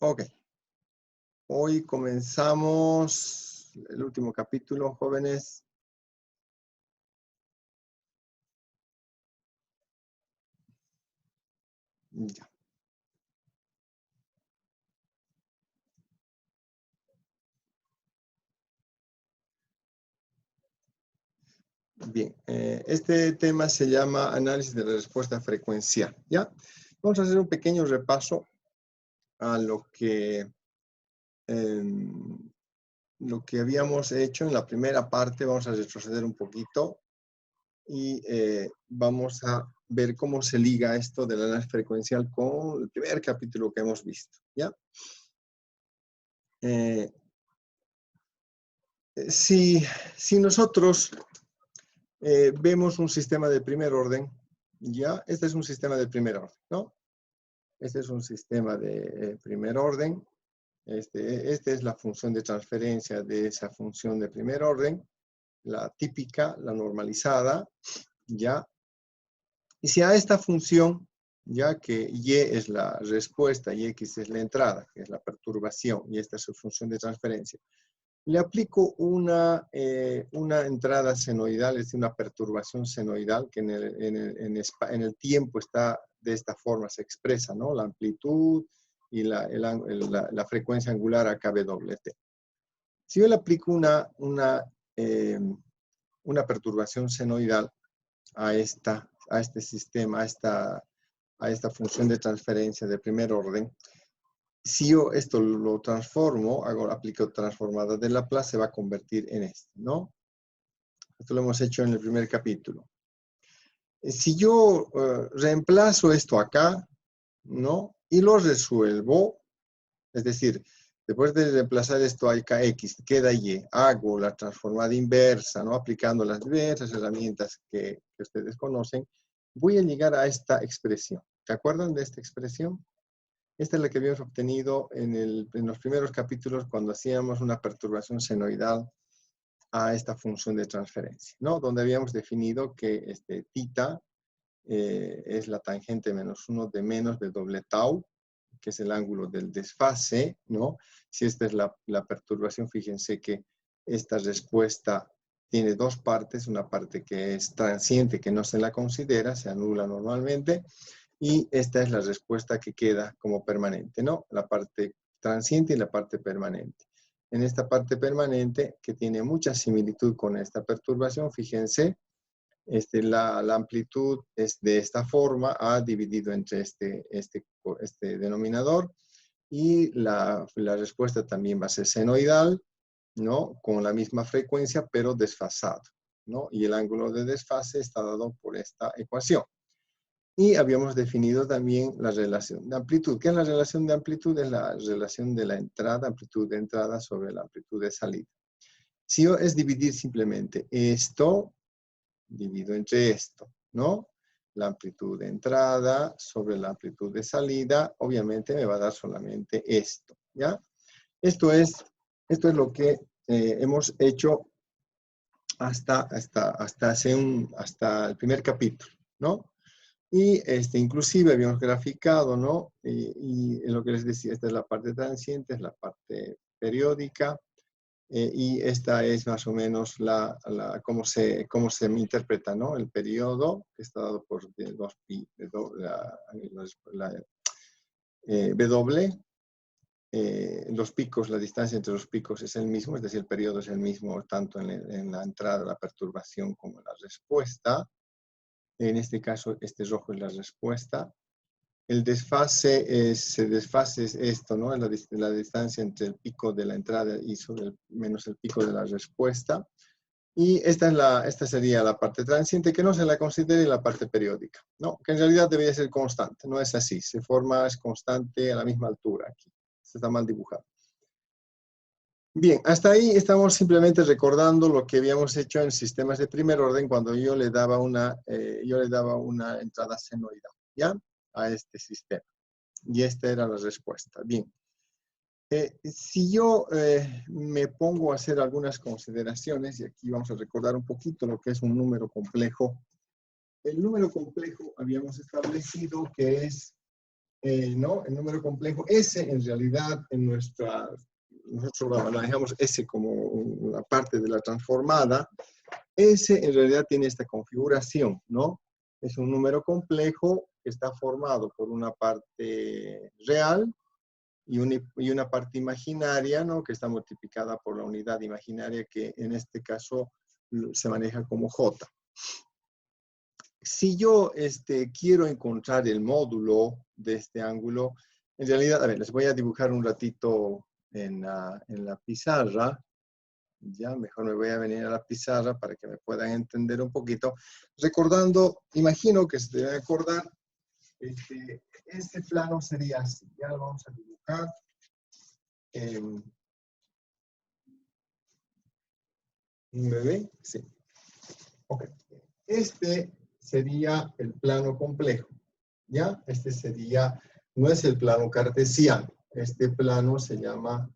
Ok, hoy comenzamos el último capítulo, jóvenes. Ya. Bien, este tema se llama análisis de la respuesta frecuencial. ¿Ya? Vamos a hacer un pequeño repaso a lo que habíamos hecho en la primera parte. Vamos a retroceder un poquito y vamos a ver cómo se liga esto del análisis frecuencial con el primer capítulo que hemos visto. ¿Ya? Si nosotros vemos un sistema de primer orden, ya, este es un sistema de primer orden, ¿no? Este es un sistema de primer orden. Esta es la función de transferencia de esa función de primer orden, la típica, la normalizada, ya. Y si a esta función, ya que y es la respuesta y x es la entrada, que es la perturbación, y esta es su función de transferencia, le aplico una entrada senoidal, es decir, una perturbación senoidal que en el tiempo está de esta forma, se expresa, ¿no? La amplitud y la frecuencia angular a KWT. Si yo le aplico una perturbación senoidal a este sistema, a esta función de transferencia de primer orden, si yo esto lo transformo, aplico transformada de Laplace, se va a convertir en este, ¿no? Esto lo hemos hecho en el primer capítulo. Si yo reemplazo esto acá, ¿no? Y lo resuelvo, es decir, después de reemplazar esto a kx, queda y, hago la transformada inversa, ¿no? Aplicando las diversas herramientas que ustedes conocen, voy a llegar a esta expresión. ¿Se acuerdan de esta expresión? Esta es la que habíamos obtenido en los primeros capítulos cuando hacíamos una perturbación senoidal a esta función de transferencia, ¿no? Donde habíamos definido que θ es la tangente menos 1 de menos de doble tau, que es el ángulo del desfase, ¿no? Si esta es la perturbación, fíjense que esta respuesta tiene dos partes, una parte que es transiente, que no se la considera, se anula normalmente, y esta es la respuesta que queda como permanente, ¿no? La parte transiente y la parte permanente. En esta parte permanente, que tiene mucha similitud con esta perturbación, fíjense, la amplitud es de esta forma, A dividido entre este denominador, y la respuesta también va a ser senoidal, ¿no? Con la misma frecuencia, pero desfasado, ¿no? Y el ángulo de desfase está dado por esta ecuación. Y habíamos definido también la relación de amplitud. ¿Qué es la relación de amplitud? Es la relación de la entrada, amplitud de entrada sobre la amplitud de salida. Si yo es dividir simplemente esto, divido entre esto, ¿no? La amplitud de entrada sobre la amplitud de salida, obviamente me va a dar solamente esto, ¿ya? Esto es lo que hemos hecho hasta el primer capítulo, ¿no? Y inclusive habíamos graficado, ¿no? Y en lo que les decía, esta es la parte transiente, es la parte periódica, y esta es más o menos cómo se interpreta, ¿no? El periodo, que está dado por 2pi, W. Los picos, la distancia entre los picos es el mismo, es decir, el periodo es el mismo tanto en la entrada, la perturbación, como en la respuesta. En este caso, este rojo es la respuesta. El desfase es esto, ¿no? La distancia entre el pico de la entrada y menos el pico de la respuesta. Y esta sería la parte transiente, que no se la considere la parte periódica, ¿no? Que en realidad debería ser constante, no es así. Se forma, es constante a la misma altura aquí. Esto está mal dibujado. Bien, hasta ahí estamos simplemente recordando lo que habíamos hecho en sistemas de primer orden cuando yo le daba una entrada senoidal, ¿ya? A este sistema. Y esta era la respuesta. Bien. Si yo me pongo a hacer algunas consideraciones, y aquí vamos a recordar un poquito lo que es un número complejo. El número complejo habíamos establecido que es ¿no? El número complejo S, en realidad, nosotros lo manejamos S como una parte de la transformada. S, en realidad, tiene esta configuración, ¿no? Es un número complejo que está formado por una parte real y una parte imaginaria, ¿no? Que está multiplicada por la unidad imaginaria, que en este caso se maneja como J. Si yo quiero encontrar el módulo de este ángulo, en realidad, a ver, les voy a dibujar un ratito en la pizarra. Ya, mejor me voy a venir a la pizarra para que me puedan entender un poquito. Recordando, imagino que se debe acordar, este plano sería así. Ya lo vamos a dibujar. ¿Un bebé? Sí. Ok. Este sería el plano complejo. ¿Ya? Este sería, no es el plano cartesiano. Este plano se llama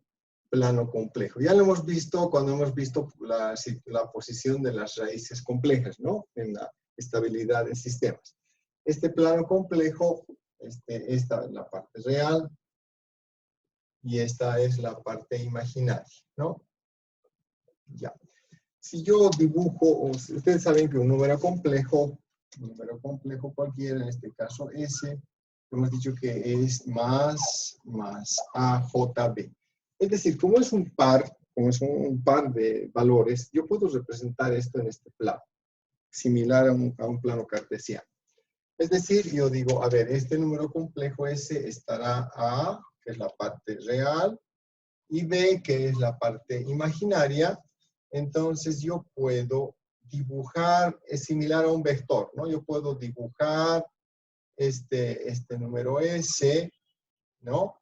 plano complejo. Ya lo hemos visto cuando hemos visto la posición de las raíces complejas, ¿no? En la estabilidad de sistemas. Este plano complejo, esta es la parte real y esta es la parte imaginaria, ¿no? Ya. Si yo dibujo, ustedes saben que un número complejo cualquiera, en este caso S, hemos dicho que es más AJB. Es decir, como es un par de valores, yo puedo representar esto en este plano, similar a un plano cartesiano. Es decir, yo digo, a ver, este número complejo S estará A, que es la parte real, y B, que es la parte imaginaria. Entonces yo puedo dibujar, es similar a un vector, ¿no? Yo puedo dibujar este número S, ¿no?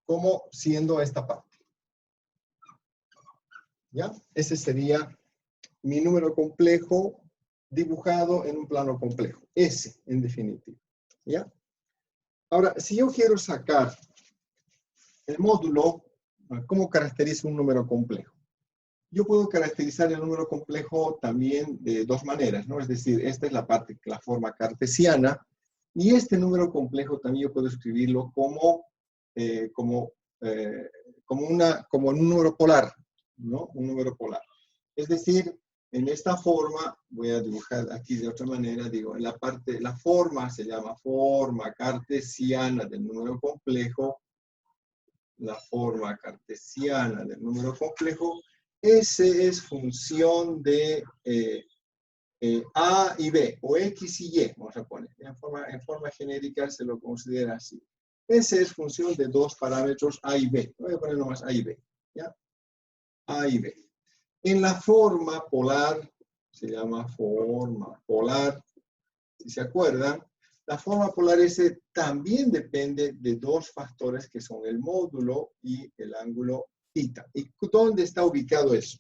Como siendo esta parte. ¿Ya? Ese sería mi número complejo dibujado en un plano complejo. S, en definitiva. ¿Ya? Ahora, si yo quiero sacar el módulo, ¿cómo caracterizo un número complejo? Yo puedo caracterizar el número complejo también de dos maneras, ¿no? Es decir, esta es la forma cartesiana, y este número complejo también yo puedo escribirlo como un número polar, ¿no? Un número polar. Es decir, en esta forma, voy a dibujar aquí de otra manera, digo, la forma se llama forma cartesiana del número complejo, la forma cartesiana del número complejo. S es función de A y B, o X y Y, vamos a poner. En forma genérica se lo considera así. S es función de dos parámetros A y B. Voy a poner nomás A y B. ¿Ya? A y B. En la forma polar, se llama forma polar, si se acuerdan, la forma polar S también depende de dos factores que son el módulo y el ángulo θ. ¿Y dónde está ubicado eso?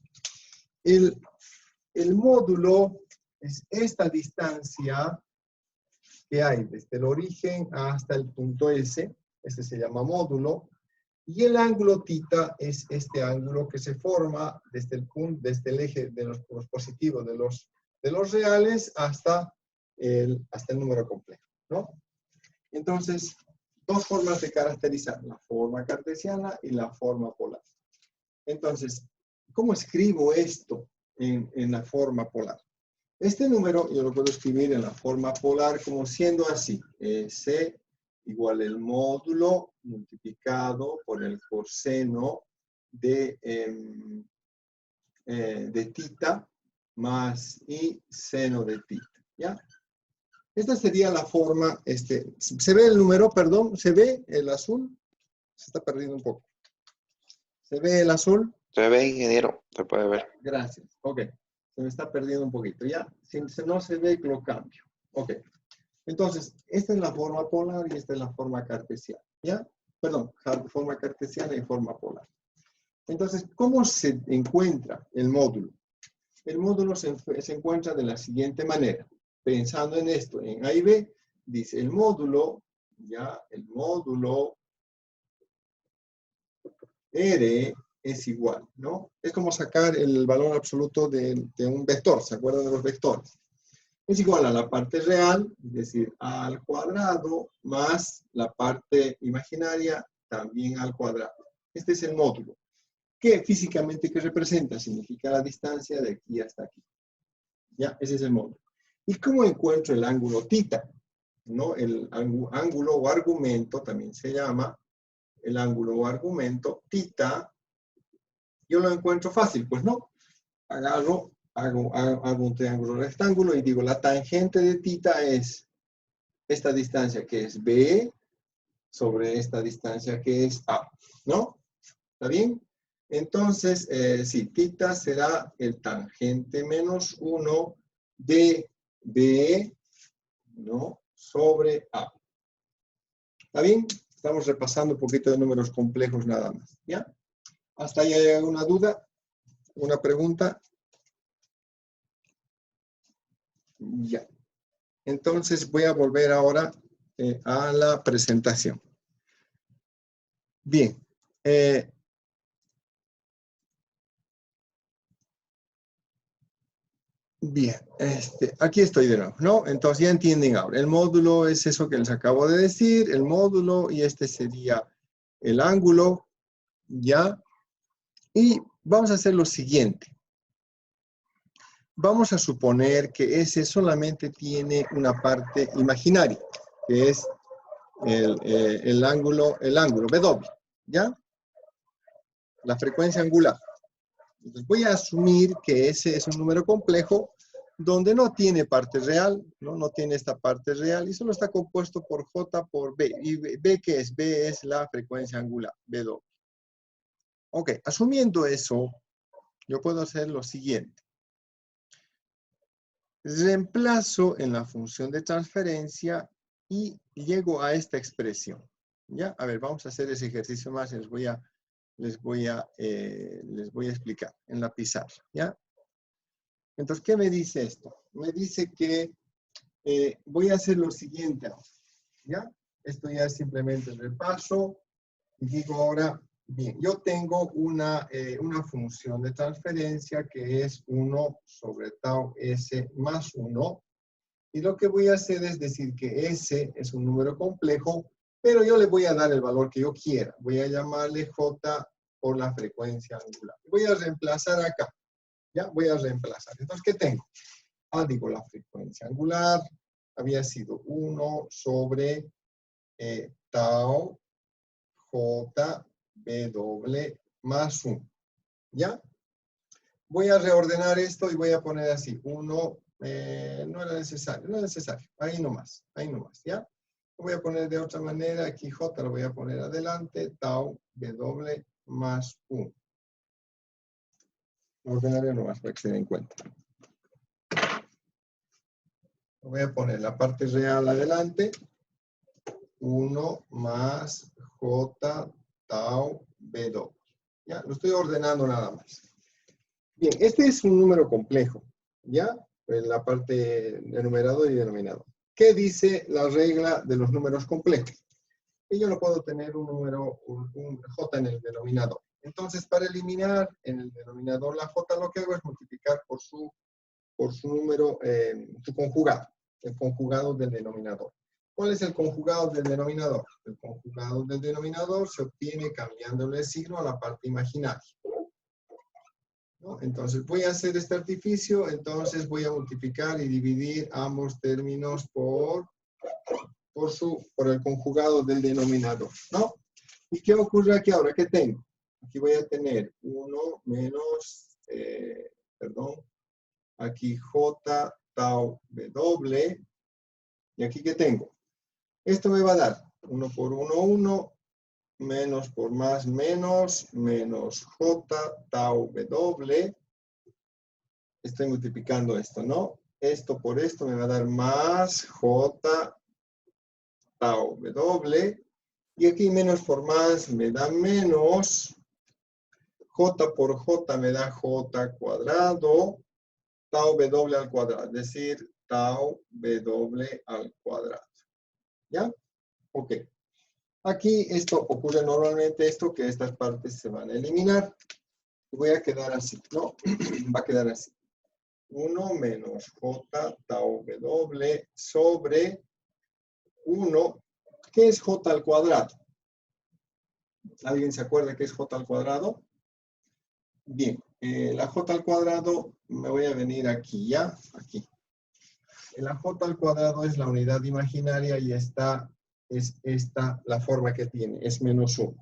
El módulo es esta distancia que hay desde el origen hasta el punto S, este se llama módulo, y el ángulo θ es este ángulo que se forma desde el eje de los positivos de los reales hasta el número complejo, ¿no? Entonces, dos formas de caracterizar, la forma cartesiana y la forma polar. Entonces, ¿cómo escribo esto en la forma polar? Este número yo lo puedo escribir en la forma polar como siendo así. S igual el módulo multiplicado por el coseno de θ más I seno de θ. ¿Ya? Esta sería la forma, ¿se ve el número, perdón? ¿Se ve el azul? Se está perdiendo un poco. ¿Se ve el azul? Se ve, ingeniero, se puede ver. Gracias. Ok. Se me está perdiendo un poquito. Ya, si no se ve, lo cambio. Ok. Entonces, esta es la forma polar y esta es la forma cartesiana. ¿Ya? Perdón, forma cartesiana y forma polar. Entonces, ¿cómo se encuentra el módulo? El módulo se encuentra de la siguiente manera. Pensando en esto, en A y B, dice el módulo, ya, el módulo R es igual, ¿no? Es como sacar el valor absoluto de un vector, ¿se acuerdan de los vectores? es igual a la parte real, es decir, a al cuadrado, más la parte imaginaria, también al cuadrado. Este es el módulo. ¿Qué físicamente que representa? Significa la distancia de aquí hasta aquí. ¿Ya? Ese es el módulo. ¿Y cómo encuentro el ángulo θ? ¿No? El ángulo o argumento también se llama el ángulo o argumento θ. Yo lo encuentro fácil, pues no. Hago un triángulo rectángulo y digo, la tangente de θ es esta distancia que es B sobre esta distancia que es A, ¿no? ¿Está bien? Entonces, sí, θ será el tangente menos 1 de B, ¿no? Sobre A. ¿Está bien? Estamos repasando un poquito de números complejos nada más, ¿ya? ¿Hasta ahí hay alguna duda? ¿Una pregunta? Ya. Entonces voy a volver ahora a la presentación. Bien. Bien, aquí estoy de nuevo, ¿no? Entonces ya entienden ahora. El módulo es eso que les acabo de decir, el módulo, y este sería el ángulo, ¿ya? Y vamos a hacer lo siguiente. Vamos a suponer que ese solamente tiene una parte imaginaria, que es el ángulo W, ¿ya? La frecuencia angular. Entonces voy a asumir que ese es un número complejo donde no tiene parte real, no tiene esta parte real y solo está compuesto por J por B. ¿Y B qué es? B es la frecuencia angular, BW. Ok, asumiendo eso, yo puedo hacer lo siguiente. Reemplazo en la función de transferencia y llego a esta expresión. ¿Ya? A ver, vamos a hacer ese ejercicio más y les voy a explicar en la pizarra. ¿Ya? Entonces, ¿qué me dice esto? Me dice que voy a hacer lo siguiente ahora. ¿Ya? Esto ya es simplemente el repaso. Y digo ahora, bien, yo tengo una función de transferencia que es 1 sobre tau s más 1. Y lo que voy a hacer es decir que s es un número complejo, pero yo le voy a dar el valor que yo quiera. Voy a llamarle j por la frecuencia angular. Voy a reemplazar acá. ¿Ya? Voy a reemplazar. Entonces, ¿qué tengo? Digo, la frecuencia angular había sido 1 sobre tau j w más 1. ¿Ya? Voy a reordenar esto y voy a poner así. 1, no era necesario, no es necesario. Ahí nomás, ¿ya? Lo voy a poner de otra manera. Aquí j lo voy a poner adelante. Tau w más 1. Ordenaré nomás para que se den cuenta. Voy a poner la parte real adelante. 1 más j tau w. ¿Ya? Lo estoy ordenando nada más. Bien, este es un número complejo. ¿Ya? En la parte de numerador y denominador. ¿Qué dice la regla de los números complejos? Que yo no puedo tener un número, un j en el denominador. Entonces, para eliminar en el denominador la j, lo que hago es multiplicar por su número, su conjugado, el conjugado del denominador. ¿Cuál es el conjugado del denominador? El conjugado del denominador se obtiene cambiándole el signo a la parte imaginaria. ¿No? Entonces voy a hacer este artificio, entonces voy a multiplicar y dividir ambos términos por el conjugado del denominador, ¿no? ¿Y qué ocurre aquí ahora? ¿Qué tengo? Aquí voy a tener 1 menos, aquí j tau w, y aquí ¿qué tengo? Esto me va a dar 1 por 1, 1, menos por más, menos j tau w. Estoy multiplicando esto, ¿no? Esto por esto me va a dar más j tau w. Y aquí menos por más me da menos. J por j me da j cuadrado. Tau w al cuadrado. Es decir, tau w al cuadrado. ¿Ya? Ok. Aquí esto ocurre normalmente esto, que estas partes se van a eliminar. Voy a quedar así, ¿no? Va a quedar así. 1 menos j tau w sobre 1. ¿Qué es j al cuadrado? ¿Alguien se acuerda qué es j al cuadrado? Bien, la j al cuadrado, me voy a venir aquí, ¿ya? Aquí. La j al cuadrado es la unidad imaginaria y esta es la forma que tiene, es menos 1.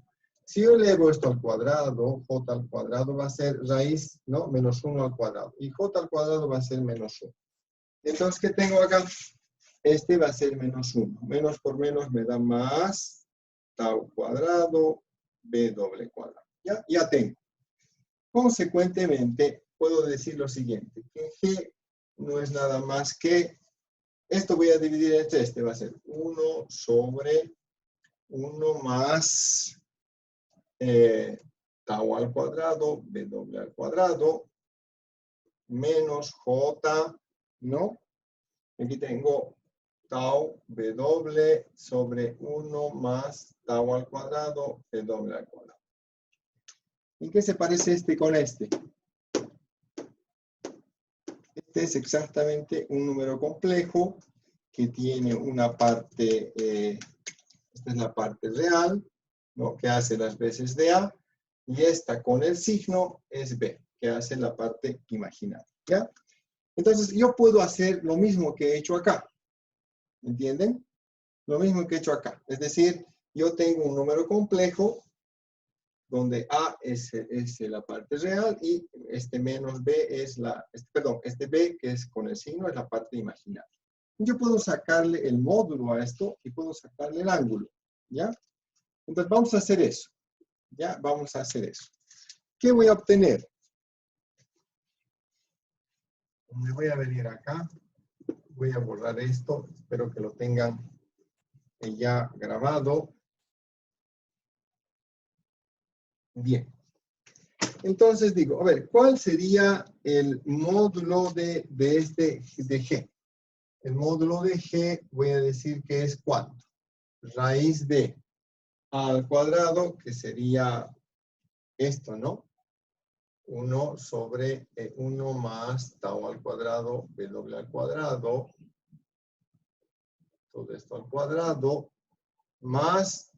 Si yo elevo esto al cuadrado, j al cuadrado va a ser raíz, ¿no? Menos 1 al cuadrado. Y j al cuadrado va a ser menos 1. Entonces, ¿qué tengo acá? Este va a ser menos 1. Menos por menos me da más tau cuadrado, b doble cuadrado. Ya tengo. Consecuentemente, puedo decir lo siguiente, que g no es nada más que, esto voy a dividir entre este, va a ser 1 sobre 1 más tau al cuadrado, b doble al cuadrado, menos j, ¿no? Aquí tengo tau b doble sobre 1 más tau al cuadrado, b doble al cuadrado. ¿En qué se parece este con este? Este es exactamente un número complejo que tiene una parte, esta es la parte real, ¿no? Que hace las veces de A, y esta con el signo es B, que hace la parte imaginaria, ¿ya? Entonces, yo puedo hacer lo mismo que he hecho acá, ¿entienden? Lo mismo que he hecho acá, es decir, yo tengo un número complejo, donde A es la parte real y este menos B es este B que es con el signo es la parte imaginaria. Yo puedo sacarle el módulo a esto y puedo sacarle el ángulo, ¿ya? Entonces vamos a hacer eso, ¿ya? Vamos a hacer eso. ¿Qué voy a obtener? Me voy a venir acá, voy a borrar esto, espero que lo tengan ya grabado. Bien. Entonces digo, a ver, ¿cuál sería el módulo de G? El módulo de G voy a decir que es ¿cuánto? Raíz de A al cuadrado, que sería esto, ¿no? 1 sobre 1 más tau al cuadrado, b doble al cuadrado, todo esto al cuadrado, más,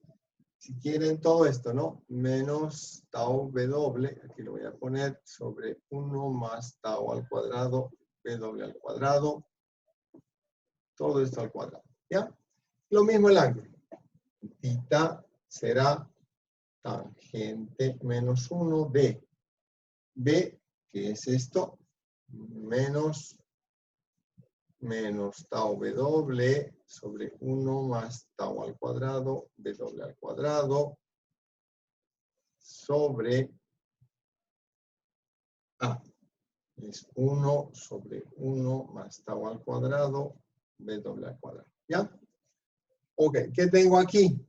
si quieren todo esto, ¿no? Menos tau b doble, aquí lo voy a poner, sobre 1 más tau al cuadrado, b doble al cuadrado, todo esto al cuadrado, ¿ya? Lo mismo el ángulo. Theta será tangente menos 1 de B, que es esto, menos tau B doble sobre 1 más tau al cuadrado, B doble al cuadrado, sobre A. Es 1 sobre 1 más tau al cuadrado, B doble al cuadrado. ¿Ya? Ok, ¿qué tengo aquí?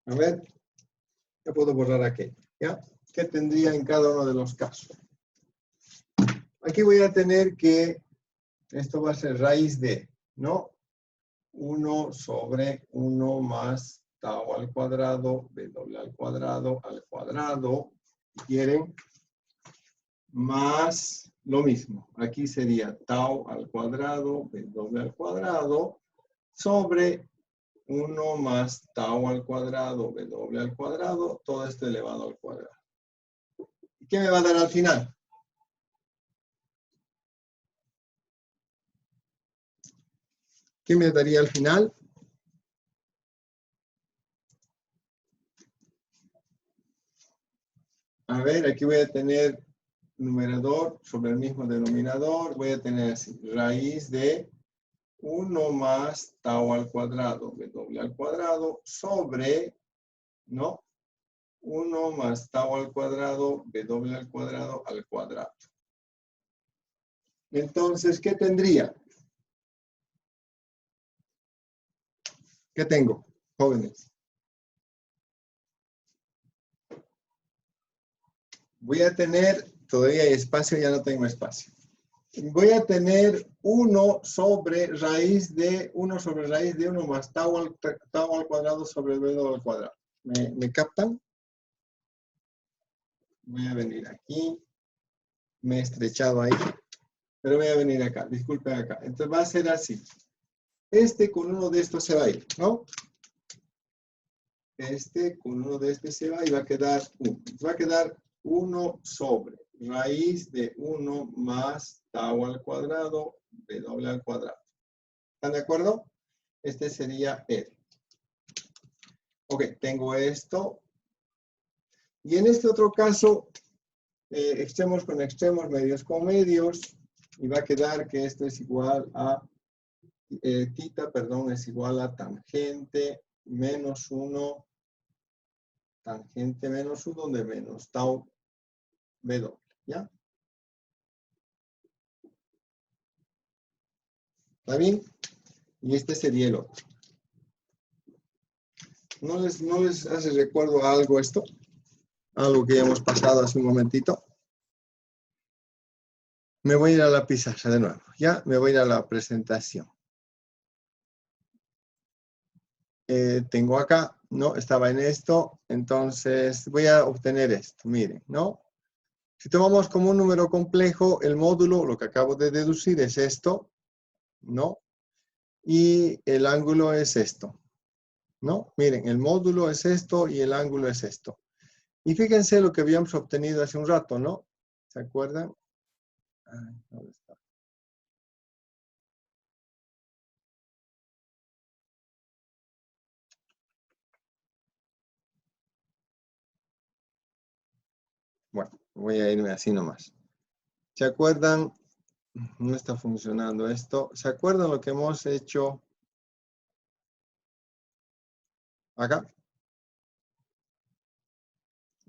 A ver, ya puedo borrar aquí. ¿Ya? ¿Qué tendría en cada uno de los casos? Aquí voy a tener que, esto va a ser raíz de, ¿no? 1 sobre 1 más tau al cuadrado, b doble al cuadrado, si quieren, más lo mismo. Aquí sería tau al cuadrado, b doble al cuadrado, sobre 1 más tau al cuadrado, b doble al cuadrado, todo esto elevado al cuadrado. ¿Y qué me va a dar al final? ¿Qué me daría al final? A ver, aquí voy a tener numerador sobre el mismo denominador. Voy a tener así, raíz de 1 más tau al cuadrado, b doble al cuadrado, sobre, ¿no? 1 más tau al cuadrado, b doble al cuadrado. Entonces, ¿qué tendría? ¿Qué tengo, jóvenes? Voy a tener, todavía hay espacio, ya no tengo espacio. Voy a tener 1 sobre raíz de 1 más tau al cuadrado sobre b al cuadrado. ¿Me captan? Voy a venir aquí. Me he estrechado ahí. Pero voy a venir acá, disculpen acá. Entonces va a ser así. Este con uno de estos se va a ir, ¿no? Este con uno de estos se va y va a quedar 1. Va a quedar 1 sobre raíz de 1 más tau al cuadrado, w al cuadrado. ¿Están de acuerdo? Este sería R. Ok, tengo esto. Y en este otro caso, extremos con extremos, medios con medios, y va a quedar que esto es igual a, tita, perdón, es igual a tangente menos 1, tangente menos 1 de menos tau W, ¿ya? ¿Está bien? Y este sería el otro. ¿No les hace recuerdo a algo esto? Algo que ya hemos pasado hace un momentito. Me voy a ir a la pizarra de nuevo, ¿ya? Me voy a ir a la presentación. Tengo acá, ¿no? Estaba en esto, entonces voy a obtener esto, miren, ¿no? Si tomamos como un número complejo, el módulo, lo que acabo de deducir es esto, ¿no? Y el ángulo es esto, ¿no? Miren, el módulo es esto y el ángulo es esto. Y fíjense lo que habíamos obtenido hace un rato, ¿no? ¿Se acuerdan? Ay, ¿dónde está? Bueno, voy a irme así nomás. ¿Se acuerdan? No está funcionando esto. ¿Se acuerdan lo que hemos hecho acá?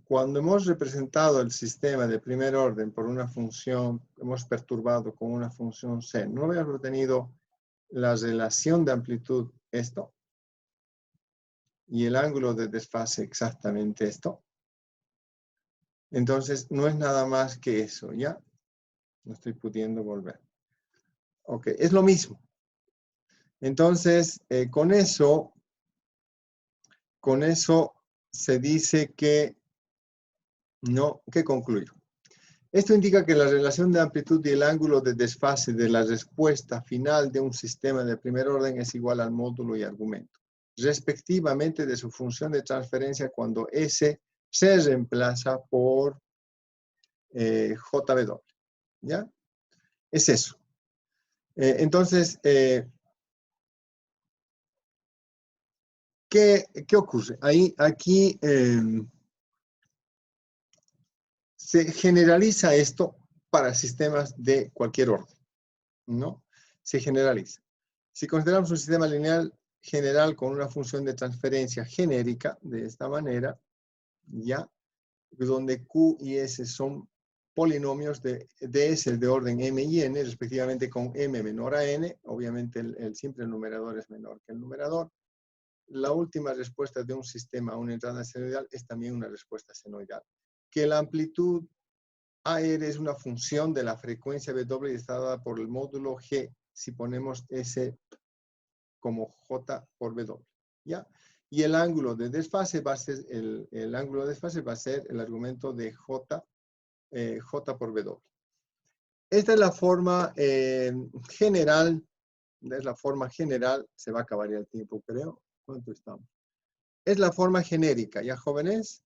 Cuando hemos representado el sistema de primer orden por una función, hemos perturbado con una función C, ¿no habíamos obtenido la relación de amplitud esto? Y el ángulo de desfase exactamente esto. Entonces, no es nada más que eso, ¿ya? No estoy pudiendo volver. Ok, es lo mismo. Entonces, con eso se dice que, no, ¿qué concluyo? Esto indica que la relación de amplitud y el ángulo de desfase de la respuesta final de un sistema de primer orden es igual al módulo y argumento, respectivamente de su función de transferencia cuando S se reemplaza por JW. ¿Ya? Es eso. Entonces, ¿qué ocurre? Aquí se generaliza esto para sistemas de cualquier orden, ¿no? Se generaliza. Si consideramos un sistema lineal general con una función de transferencia genérica, de esta manera, ya, donde Q y S son polinomios de S de orden M y N, respectivamente con M menor a N, obviamente siempre el numerador es menor que el numerador. La última respuesta de un sistema a una entrada senoidal es también una respuesta senoidal. Que la amplitud AR es una función de la frecuencia W y está dada por el módulo G si ponemos S como J por W, ¿ya? Y el ángulo de desfase va a ser el ángulo de desfase va a ser el argumento de J por W. Esta es la forma general, es la forma general, se va a acabar ya el tiempo, creo. ¿Cuánto estamos? Es la forma genérica, ¿ya, jóvenes?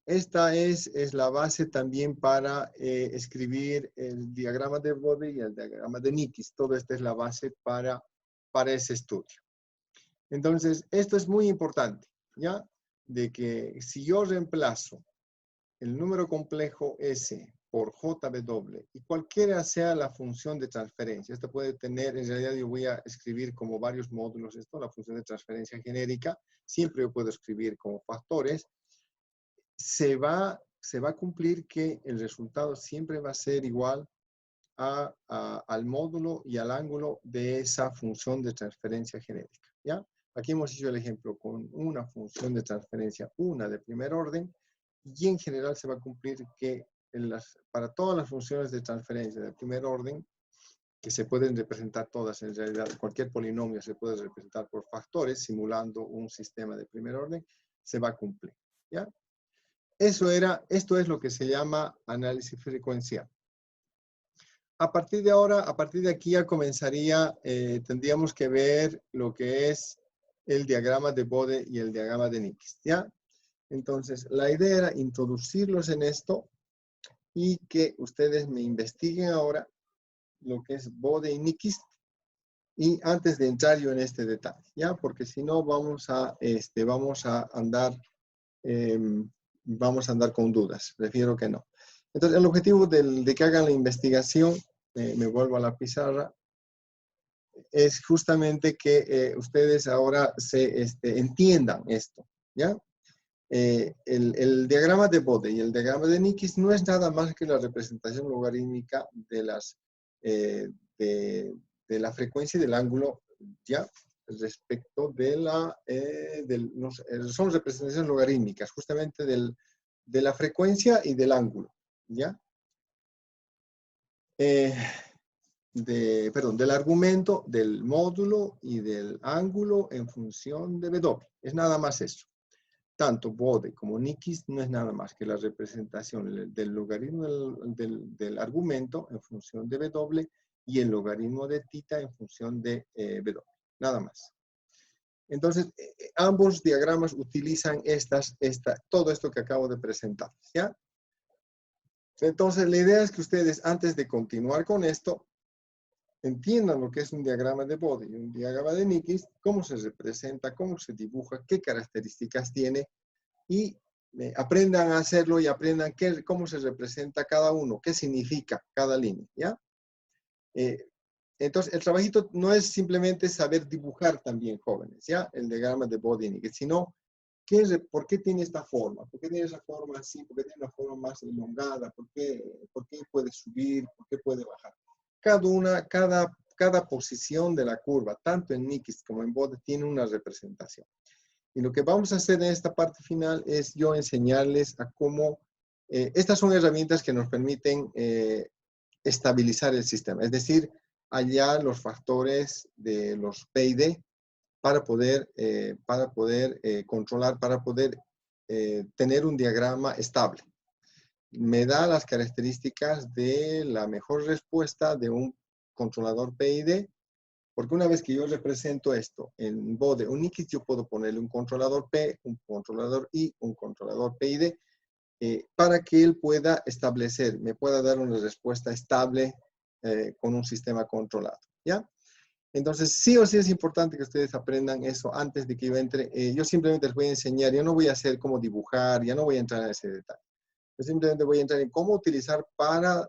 Esta es la base también para escribir el diagrama de Bode y el diagrama de Nikis. Todo esto es la base para ese estudio. Entonces, esto es muy importante, ¿ya? De que si yo reemplazo el número complejo S por JW y cualquiera sea la función de transferencia, esto puede tener, en realidad yo voy a escribir como varios módulos esto, la función de transferencia genérica, siempre yo puedo escribir como factores, se va a cumplir que el resultado siempre va a ser igual al módulo y al ángulo de esa función de transferencia genérica, ¿ya? Aquí hemos hecho el ejemplo con una función de transferencia, una de primer orden, y en general se va a cumplir que para todas las funciones de transferencia de primer orden, que se pueden representar todas en realidad, cualquier polinomio se puede representar por factores, simulando un sistema de primer orden, se va a cumplir, ¿ya? Esto es lo que se llama análisis frecuencial. a partir de ahora, a partir de aquí ya comenzaría, tendríamos que ver lo que es el diagrama de Bode y el diagrama de Nyquist, ¿ya? Entonces, la idea era introducirlos en esto y que ustedes me investiguen ahora lo que es Bode y Nyquist, y antes de entrar yo en este detalle, ¿ya? Porque si no vamos a andar con dudas. Prefiero que no. Entonces, el objetivo de que hagan la investigación, me vuelvo a la pizarra, es justamente que ustedes ahora entiendan esto, ¿ya? El diagrama de Bode y el diagrama de Nyquist no es nada más que la representación logarítmica de la frecuencia y del ángulo, ¿ya? Respecto de son representaciones logarítmicas, justamente de la frecuencia y del ángulo, ¿ya? Del argumento, del módulo y del ángulo en función de W. Es nada más eso. Tanto Bode como Nyquist no es nada más que la representación del logaritmo del argumento en función de W y el logaritmo de θ en función de W. Nada más. Entonces, ambos diagramas utilizan todo esto que acabo de presentar, ¿ya? Entonces, la idea es que ustedes, antes de continuar con esto, entiendan lo que es un diagrama de Bode y un diagrama de Nyquist, cómo se representa, cómo se dibuja, qué características tiene, y aprendan a hacerlo y aprendan cómo se representa cada uno, qué significa cada línea, ¿ya? Entonces, el trabajito no es simplemente saber dibujar también, jóvenes, ¿ya? El diagrama de Bode y Nyquist, sino ¿por qué tiene esta forma? ¿Por qué tiene esa forma así? ¿Por qué tiene una forma más elongada? ¿Por qué puede subir? ¿Por qué puede bajar? Cada posición de la curva, tanto en Nyquist como en Bode, tiene una representación. Y lo que vamos a hacer en esta parte final es yo enseñarles a cómo, estas son herramientas que nos permiten estabilizar el sistema, es decir, hallar los factores de los P y D para poder controlar, para poder tener un diagrama estable. Me da las características de la mejor respuesta de un controlador PID, porque una vez que yo represento esto en Bode o Nyquist, yo puedo ponerle un controlador P, un controlador I, un controlador PID, para que él pueda establecer, me pueda dar una respuesta estable con un sistema controlado, ¿ya? Entonces, sí o sí es importante que ustedes aprendan eso antes de que yo entre. Yo simplemente les voy a enseñar, yo no voy a hacer cómo dibujar, ya no voy a entrar en ese detalle. Yo simplemente voy a entrar en cómo utilizar para